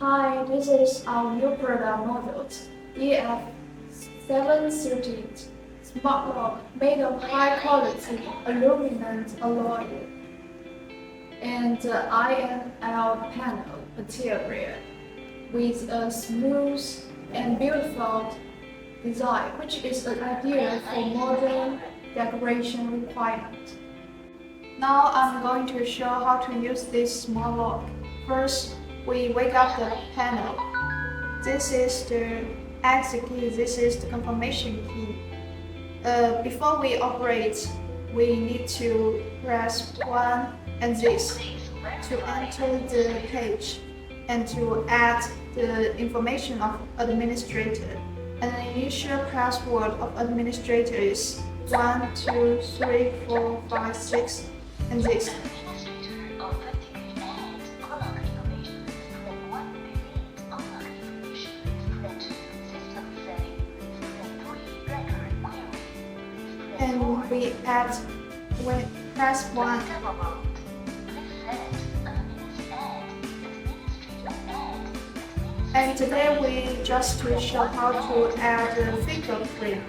Hi, this is our new product model, GL-730 smart lock made of high-quality aluminum alloy and INL panel material with a smooth and beautiful design, which is ideal for modern decoration requirement. Now I'm going to show how to use this smart lock. First, we wake up the panel. This is the exit key, this is the confirmation key. Before we operate, we need to press 1 and this to enter the page and to add the information of administrator. And the initial password of administrator is 1, 2, 3, 4, 5, 6 and this. And we press 1. And today we just to show how to add the fingerprint.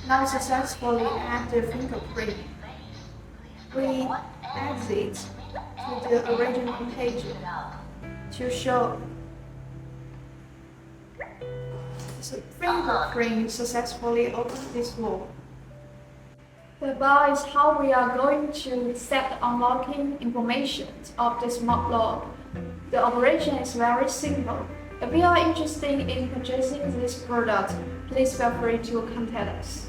Now successfully add the fingerprint. We exit to the original page to show the fingerprint successfully opens this door. The bar is how we are going to set the unlocking information of the smart lock. The operation is very simple. If you are interested in purchasing this product, please feel free to contact us.